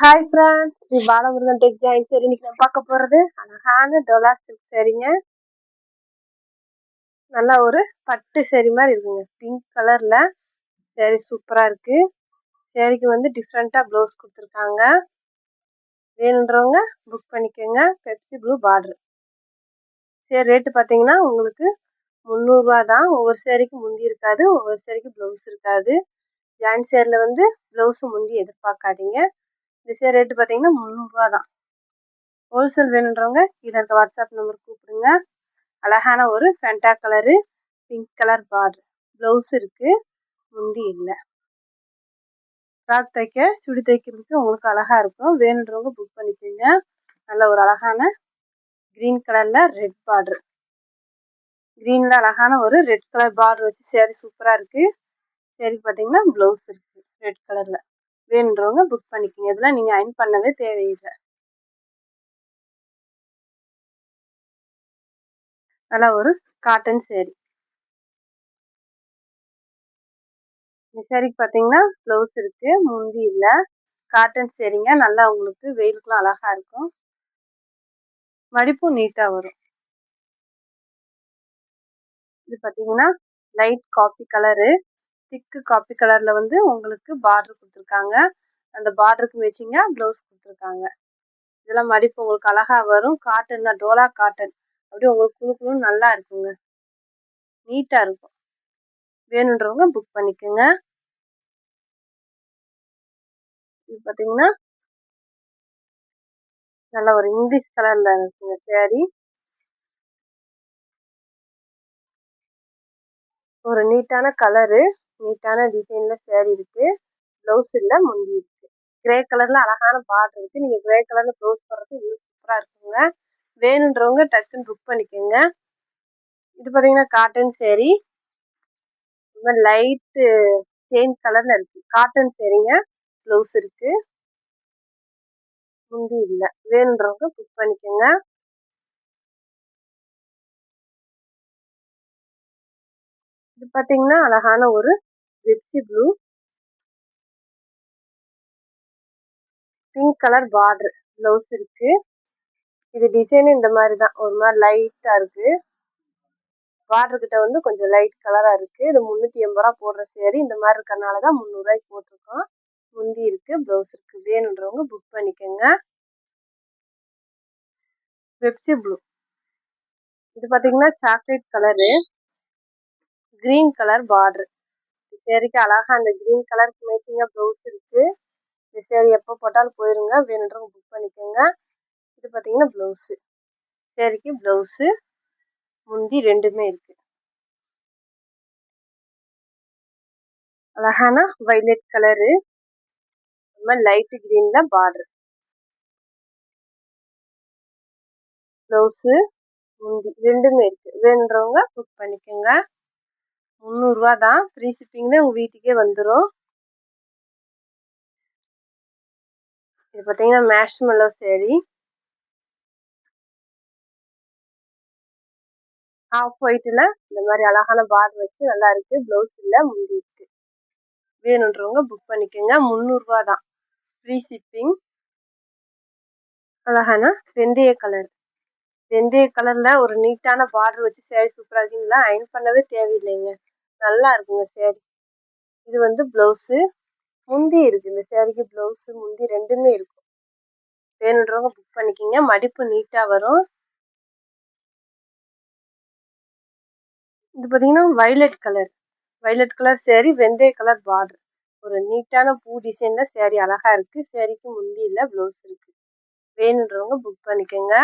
Hi friends, Sri Balamurugan tech join சரி. இன்னைக்கு நம்ம பார்க்க போகிறது அழகான டோலா சில்க் சரிங்க. நல்லா ஒரு பட்டு சரி மாதிரி இருக்குங்க. பிங்க் கலரில் சரி சூப்பராக இருக்குது. சரிக்கு வந்து டிஃப்ரெண்ட்டாக ப்ளவுஸ் கொடுத்துருக்காங்க. வேணுன்றவங்க புக் பண்ணிக்கோங்க. Pepsi blue border. சரி ரேட்டு பார்த்தீங்கன்னா உங்களுக்கு 300 தான். ஒவ்வொரு சேரீக்கு முந்தி இருக்காது, ஒவ்வொரு சேரீக்கு ப்ளவுஸ் இருக்காது. ஜாயின் சேரில் வந்து ப்ளவுஸு முந்தி எதிர்பார்க்காதீங்க. இந்த சேர் ரேட்டு பார்த்தீங்கன்னா 300 தான். ஹோல்சேல் வேணுன்றவங்க கீழே இருக்க வாட்ஸ்அப் நம்பர் கூப்பிடுங்க. அழகான ஒரு Fanta colour pink colour border blouse இருக்குது, முந்தி இல்லை. ஃப்ராக் தைக்க சுடி தைக்கிறதுக்கு உங்களுக்கு அழகாக இருக்கும். வேணுன்றவங்க புக் பண்ணிக்கோங்க. நல்ல ஒரு அழகான க்ரீன் கலரில் ரெட் பார்டர், க்ரீனில் அழகான ஒரு ரெட் கலர் பார்டர் வச்சு சேரீ சூப்பராக இருக்குது. சரி பார்த்தீங்கன்னா ப்ளவுஸ் இருக்குது ரெட் கலரில். வேணுன்றவங்க புக் பண்ணிக்கோங்க. இதெல்லாம் நீங்கள் அயர்ன் பண்ணவே தேவையில்லை. நல்லா ஒரு காட்டன் சேரீ. இந்த சேரீக்கு பார்த்தீங்கன்னா ப்ளவுஸ் இருக்குது, முந்தி இல்லை. காட்டன் சேரீங்க. நல்லா உங்களுக்கு வெயிலுக்குலாம் அழகாக இருக்கும். மடிப்பும் நீட்டாக வரும். இது பார்த்தீங்கன்னா லைட் காப்பி கலரு, திக்கு காப்பி கலரில் வந்து உங்களுக்கு பார்டர் கொடுத்துருக்காங்க. அந்த பார்டருக்கு மேட்சிங்காக ப்ளவுஸ் கொடுத்துருக்காங்க. இதெல்லாம் மடிப்பு உங்களுக்கு அழகாக வரும். காட்டன் தான், டோலா காட்டன். அப்படியே உங்களுக்கு குழு குழுன்னு நல்லா இருக்குங்க, நீட்டாக இருக்கும். வேணுன்றவங்க புக் பண்ணிக்கோங்க. இது பார்த்தீங்கன்னா நல்ல ஒரு இங்கிலீஷ் கலரில் இருக்குங்க சேரீ. ஒரு நீட்டான கலரு, நீட்டான டிசைனில் சேரீ இருக்குது. ப்ளவுஸ் இல்லை, முந்தி இருக்குது. கிரே கலரில் அழகான பார்டர் இருக்குது. நீங்கள் கிரே கலரில் ப்ளவுஸ் போடுறது இன்னும் சூப்பராக இருக்குங்க. வேணுன்றவங்க டக்குன்னு புக் பண்ணிக்கோங்க. இது பார்த்தீங்கன்னா காட்டன் சேரீ. இந்த லைட்டு சேஞ்ச் கலரில் இருக்குது. காட்டன் சேரீங்க. ப்ளவுஸ் இருக்குது, முந்தி இல்லை. வேணுன்றவங்க புக் பண்ணிக்கோங்க. இது பார்த்தீங்கன்னா அழகான ஒரு Pepsi blue pink colour border blouse இருக்குது. இது டிசைன் இந்த மாதிரி தான், ஒரு மாதிரி லைட்டாக இருக்குது. பார்டர் கிட்ட வந்து கொஞ்சம் லைட் கலராக இருக்குது. இது 380 ரூபா போடுற சேரீ. இந்த மாதிரி இருக்கிறனால தான் 300 ரூபாய்க்கு போட்டிருக்கோம். முந்தி இருக்குது, ப்ளவுஸ் இருக்குது. வேணுன்றவங்க புக் பண்ணிக்கோங்க. Pepsi blue. இது பார்த்தீங்கன்னா chocolate colour, green colour border. சேரீக்கு அழகாக அந்த க்ரீன் கலருக்கு மேட்சிங்காக ப்ளவுஸ் இருக்குது. இந்த சேரீ எப்போ போட்டாலும் போயிருங்க. வேணுன்றவங்க புக் பண்ணிக்கோங்க. இது பார்த்தீங்கன்னா ப்ளவுஸு. சேரீக்கு ப்ளவுஸு, முந்தி ரெண்டுமே இருக்குது. அழகான வைலட் கலரு, இந்த மாதிரி லைட்டு க்ரீனில் பார்டர். ப்ளவுஸு, முந்தி ரெண்டுமே இருக்குது. வேணுன்றவங்க புக் பண்ணிக்கோங்க. 300 ரூபா தான். ஃப்ரீ ஷிப்பிங்கில் உங்கள் வீட்டுக்கே வந்துடும். இது பார்த்தீங்கன்னா மேஷ்மெல்லோ சேரீ. ஆஃப் ஒயிட்டில் இந்த மாதிரி அழகான பார்டர் வச்சு நல்லா இருக்குது. ப்ளவுஸ் இல்லை, முந்தி இருக்குது. வேணுன்றவங்க புக் பண்ணிக்கோங்க. 300 ரூபா தான். Free shipping. அழகான வெந்தய கலர், வெந்தய கலரில் ஒரு நீட்டான பார்டர் வச்சு சேரீ சூப்பராக இருக்குங்களா. அயர்ன் பண்ணவே தேவையில்லைங்க, நல்லா இருக்குங்க சேரீ. இது வந்து ப்ளவுஸு, முந்தி இருக்குது. இந்த சேரீக்கு ப்ளவுஸு, முந்தி ரெண்டுமே இருக்கும். வேணுன்றவங்க புக் பண்ணிக்கிங்க. மடிப்பு நீட்டாக வரும். இது பார்த்தீங்கன்னா violet colour, violet colour sari, வெந்தய கலர் பார்டர். ஒரு நீட்டான பூ டிசைனில் சேரீ அழகாக இருக்குது. சேரீக்கு முந்தி இல்லை, ப்ளவுஸ் இருக்குது. வேணுன்றவங்க புக் பண்ணிக்கோங்க.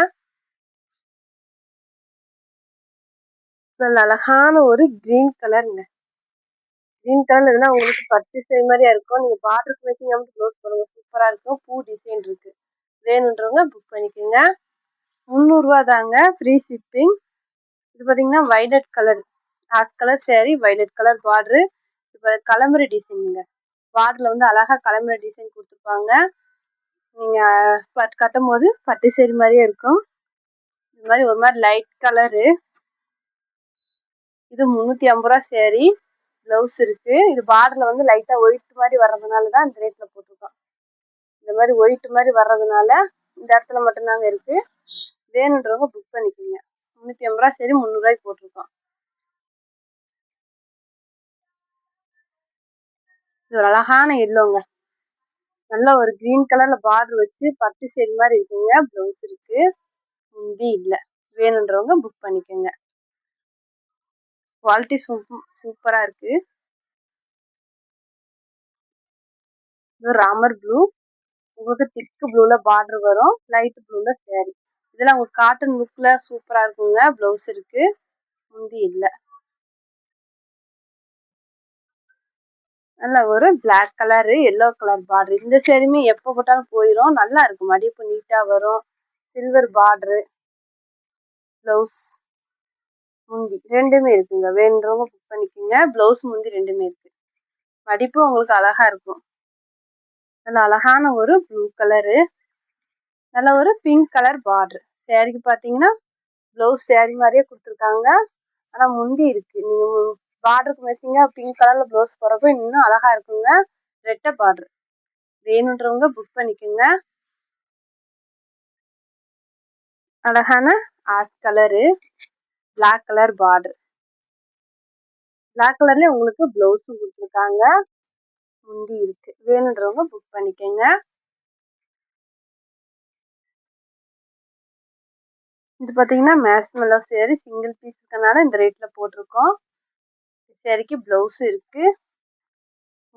நல்ல அழகான ஒரு க்ரீன் கலருங்க. க்ரீன் கலர் இருந்தால் உங்களுக்கு பட்டு சேரீ மாதிரியா இருக்கும். நீங்கள் பார்டருக்கு மேட்சிங்காக மட்டும் ப்ளவுஸ் போடுங்க, சூப்பராக இருக்கும். பூ டிசைன் இருக்குது. வேணுன்றவங்க புக் பண்ணிக்கோங்க. 300 ரூபா தாங்க, ஃப்ரீ ஷிப்பிங். இது பார்த்தீங்கன்னா violet colour, ash colour sari, violet colour border. இப்போ கலம்பரி டிசைனுங்க. பார்டரில் வந்து அழகாக கலம்பரி டிசைன் கொடுத்துருப்பாங்க. நீங்கள் கட்டும் போது பட்டு சேரீ மாதிரியே இருக்கும். இது மாதிரி ஒரு மாதிரி லைட் கலரு. இது 350 ரூபா சேரீ. ப்ளவுஸ் இருக்குது. இது பார்டரில் வந்து லைட்டாக ஒயிட் மாதிரி வர்றதுனால தான் இந்த ரேட்டில் போட்டிருக்கோம். இந்த மாதிரி ஒயிட் மாதிரி வர்றதுனால இந்த இடத்துல மட்டும்தாங்க இருக்கு. வேணுன்றவங்க புக் பண்ணிக்கோங்க. 350 ரூபா சரி, 300 ரூபாய்க்கு போட்டிருக்கோம். இது ஒரு அழகான எல்லோங்க. நல்ல ஒரு கிரீன் கலர்ல பார்டர் வச்சு பட்டு சேரி மாதிரி இருக்குங்க. ப்ளவுஸ் இருக்கு, முந்தி இல்லை. வேணுன்றவங்க புக் பண்ணிக்கோங்க. குவாலிட்டி சூப்பரா இருக்கு. இது ராமர் ப்ளூ. உங்களுக்கு திக்கு ப்ளூல பார்டர் வரும், லைட் ப்ளூல சேரீ. இதெல்லாம் உங்களுக்கு காட்டன் லுக்ல சூப்பரா இருக்குங்க. ப்ளவுஸ் இருக்கு, முந்தி இல்லை. நல்ல ஒரு black colour yellow colour border. இந்த சேரீமே எப்போ போட்டாலும் போயிடும். நல்லா இருக்கும், மடிப்பு நீட்டா வரும். சில்வர் பார்டரு, ப்ளவுஸ், முந்தி ரெண்டுமே இருக்குங்க. வேணுன்றவங்க புக் பண்ணிக்கோங்க. ப்ளவுஸ் முந்தி ரெண்டுமே இருக்கு. மடிப்பு உங்களுக்கு அழகா இருக்கும். நல்ல அழகான ஒரு ப்ளூ கலரு, நல்ல ஒரு பிங்க் கலர் பார்டர். சேரீக்கு பார்த்தீங்கன்னா ப்ளவுஸ் சேரீ மாதிரியே கொடுத்துருக்காங்க. ஆனால் முந்தி இருக்கு. நீங்கள் பார்டருக்கு மேட்சிங்கா பிங்க் கலர்ல ப்ளவுஸ் போடுறப்போ இன்னும் அழகா இருக்குங்க. ரெட்டை பார்டர். வேணுன்றவங்க புக் பண்ணிக்கோங்க. அழகான ash colour, black colour border. Black கலர்ல உங்களுக்கு ப்ளவுஸும் கொடுத்துருக்காங்க, முந்தி இருக்கு. வேணுன்றவங்க புக் பண்ணிக்கோங்க. இது பார்த்தீங்கன்னா மேஸ்மெல்லோ சேரீ, சிங்கிள் பீஸ் இருக்கனால இந்த ரேட்ல போட்டிருக்கோம். சேரீக்கு ப்ளவுஸ் இருக்கு,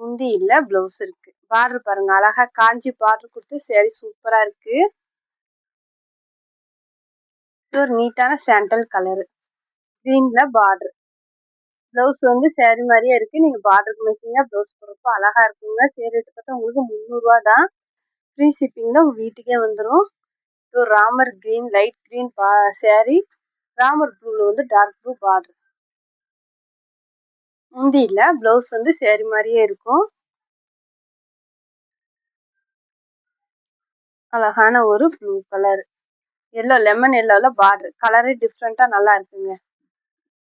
முந்தி இல்லை, ப்ளவுஸ் இருக்கு. பார்டர் பாருங்க, அழகா காஞ்சி பார்டர் கொடுத்து சேரீ சூப்பரா இருக்கு. இது ஒரு நீட்டான சாண்டல் கலரு, கிரீன்ல பார்டர். ப்ளவுஸ் வந்து சேரீ மாதிரியே இருக்கு. நீங்க பார்டருக்கு மேட்சிங்கா ப்ளவுஸ் போடுறப்போ அழகா இருக்குங்க. சேரீ ரேட்டு பார்த்தா உங்களுக்கு 300 ரூபா தான். ஃப்ரீ ஷிப்பிங்ல உங்க வீட்டுக்கே வந்துடும். இது ஒரு Ramar green, light green saree. Ramar ப்ளூல வந்து டார்க் ப்ளூ பார்டர். முந்தி இல்லை, ப்ளவுஸ் வந்து சேரீ மாதிரியே இருக்கும். அழகான ஒரு ப்ளூ கலர், எல்லோ, லெமன் எல்லோல பார்டர். கலரே டிஃப்ரெண்டா நல்லா இருக்குங்க.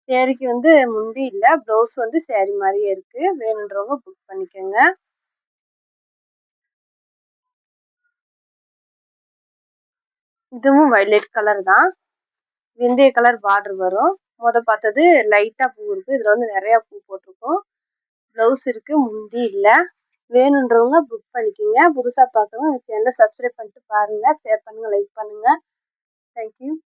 சேரீக்கு வந்து முந்தி இல்லை, ப்ளவுஸ் வந்து சேரீ மாதிரியே இருக்கு. வேணுன்றவங்க புக் பண்ணிக்கோங்க. இதுவும் வயலட் கலர் தான், வெந்தய கலர் பார்டர் வரும். பார்த்தது லைட்டா பூ இருக்கு, இதுல வந்து நிறைய பூ போட்டிருக்கும். ப்ளவுஸ் இருக்கு, முந்தி இல்லை. வேணுன்றவங்க புக் பண்ணிக்கோங்க. புதுசாக பார்க்குறவங்க சேனலை சப்ஸ்கிரைப் பண்ணிட்டு பாருங்க, ஷேர் பண்ணுங்க, லைக் பண்ணுங்க. தேங்க்யூ.